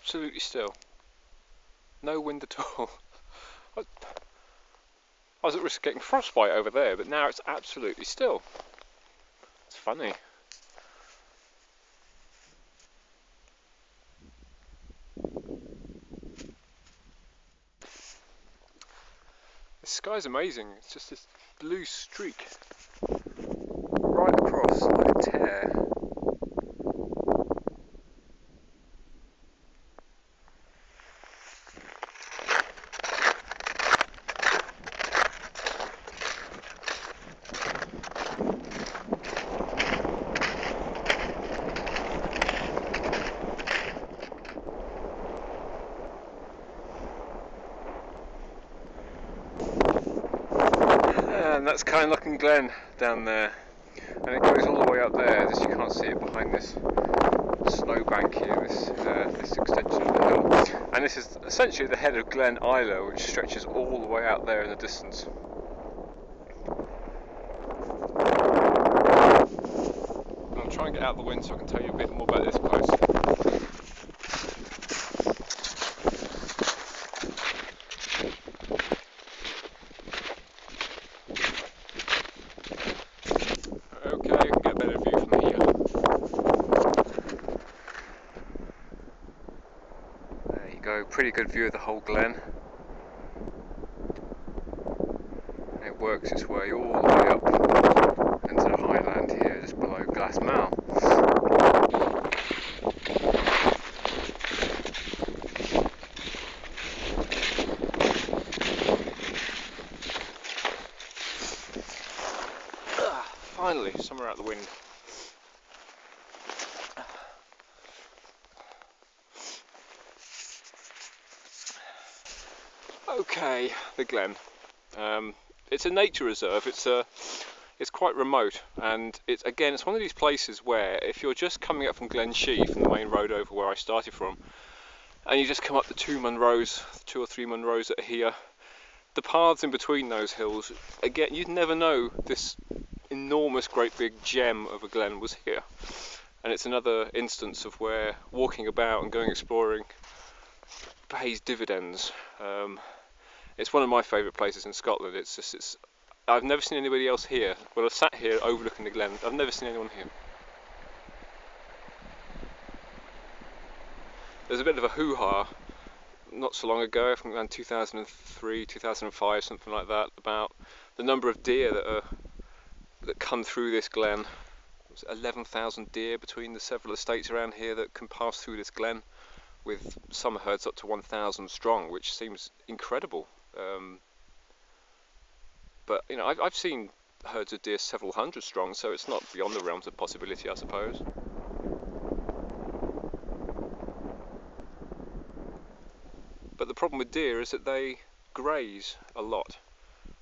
absolutely still. No wind at all. I was at risk of getting frostbite over there, but now it's absolutely still. It's funny. The sky's amazing. It's just this blue streak right across like a tear. And that's Cairngorms Glen down there, and it goes all the way up there. As you can't see it behind this snowbank here, this extension of the hill. And this is essentially the head of Glen Isla, which stretches all the way out there in the distance. I'll try and get out of the wind so I can tell you a bit more about this place. Pretty good view of the whole glen. It works its way all the way up into the highland here, just below Glass Mall. Finally, somewhere out of the wind. Okay, the Glen. It's a nature reserve. It's quite remote, and it's one of these places where if you're just coming up from Glen Shee, from the main road over where I started from, and you just come up the two or three Munros that are here, the paths in between those hills, again, you'd never know this enormous, great big gem of a glen was here. And it's another instance of where walking about and going exploring pays dividends. It's one of my favourite places in Scotland. I've never seen anybody else here. When I've sat here overlooking the glen, I've never seen anyone here. There's a bit of a hoo-ha not so long ago, I think around 2003, 2005, something like that, about the number of deer that come through this glen. There's 11,000 deer between the several estates around here that can pass through this glen, with some herds up to 1,000 strong, which seems incredible. But you know, I've seen herds of deer several hundred strong, so it's not beyond the realms of possibility, I suppose. But the problem with deer is that they graze a lot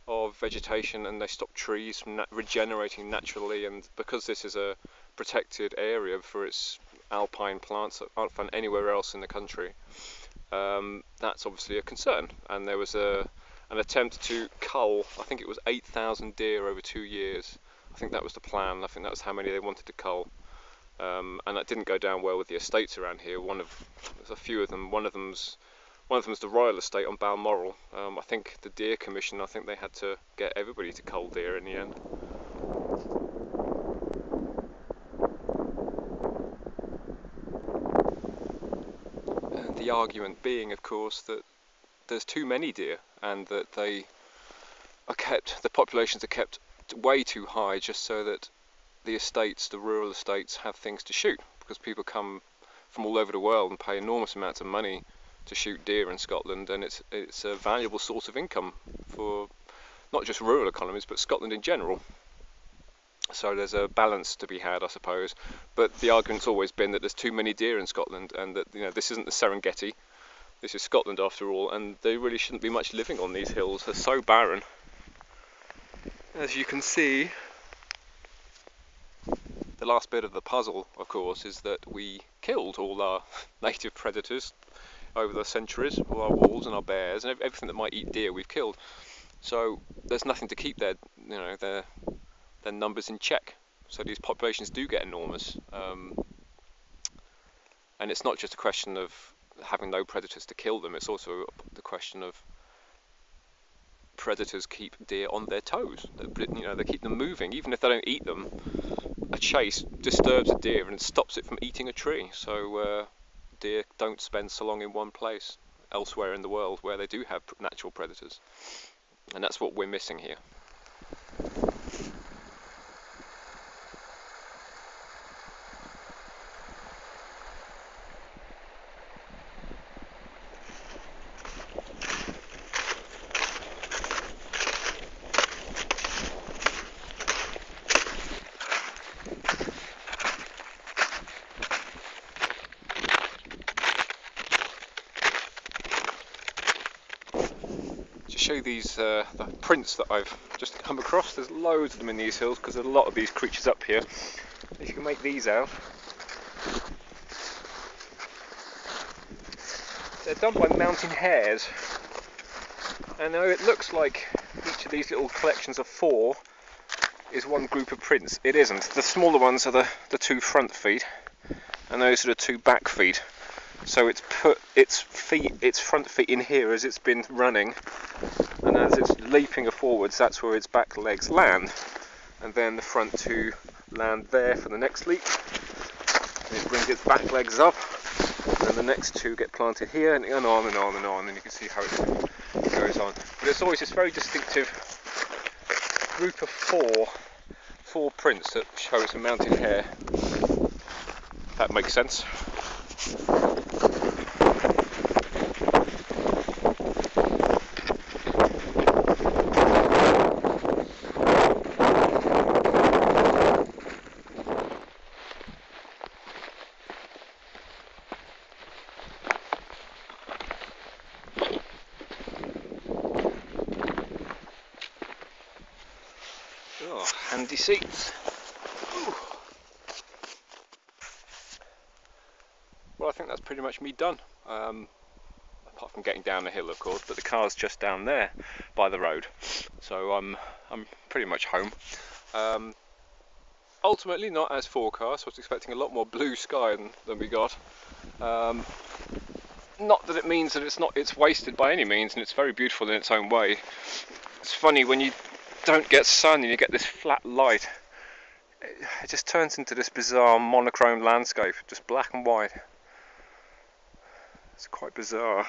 of vegetation, and they stop trees from regenerating naturally, and because this is a protected area for its alpine plants that aren't found anywhere else in the country, that's obviously a concern. And there was an attempt to cull, I think it was 8,000 deer over 2 years. I think that was the plan. I think that was how many they wanted to cull, and that didn't go down well with the estates around here. There's a few of them. One of them's the Royal Estate on Balmoral. I think the Deer Commission, I think they had to get everybody to cull deer in the end. The argument being, of course, that there's too many deer, and that the populations are kept way too high just so that the rural estates have things to shoot, because people come from all over the world and pay enormous amounts of money to shoot deer in Scotland, and it's a valuable source of income for not just rural economies but Scotland in general. So there's a balance to be had, I suppose, but the argument's always been that there's too many deer in Scotland, and that, you know, this isn't the Serengeti, this is Scotland after all, and there really shouldn't be much living on these hills. They're so barren. As you can see, the last bit of the puzzle, of course, is that we killed all our native predators over the centuries. All our wolves and our bears and everything that might eat deer we've killed. So there's nothing to keep their numbers in check. So these populations do get enormous. And it's not just a question of having no predators to kill them. It's also the question of predators keep deer on their toes. You know, they keep them moving, even if they don't eat them. A chase disturbs a deer and stops it from eating a tree. So deer don't spend so long in one place elsewhere in the world where they do have natural predators, and that's what we're missing here. Show these the prints that I've just come across. There's loads of them in these hills because there's a lot of these creatures up here. If you can make these out, they're done by mountain hares. And though it looks like each of these little collections of 4 is one group of prints, it isn't. The smaller ones are the 2 front feet, and those are the 2 back feet. So it's put its front feet in here as it's been running, and as it's leaping forwards, that's where its back legs land, and then the front 2 land there for the next leap, and it brings its back legs up, and the next 2 get planted here, and on and on and on, and you can see how it goes on. But it's always this very distinctive group of 4 prints that show it's a mountain hare. If that makes sense. Oh, handy seats. Ooh. Well, I think that's pretty much me done. Apart from getting down the hill, of course, but the car's just down there by the road, so I'm pretty much home. Ultimately, not as forecast. I was expecting a lot more blue sky than we got. Not that it means that it's wasted by any means, and it's very beautiful in its own way. It's funny when you don't get sun and you get this flat light, it just turns into this bizarre monochrome landscape, just black and white. It's quite bizarre.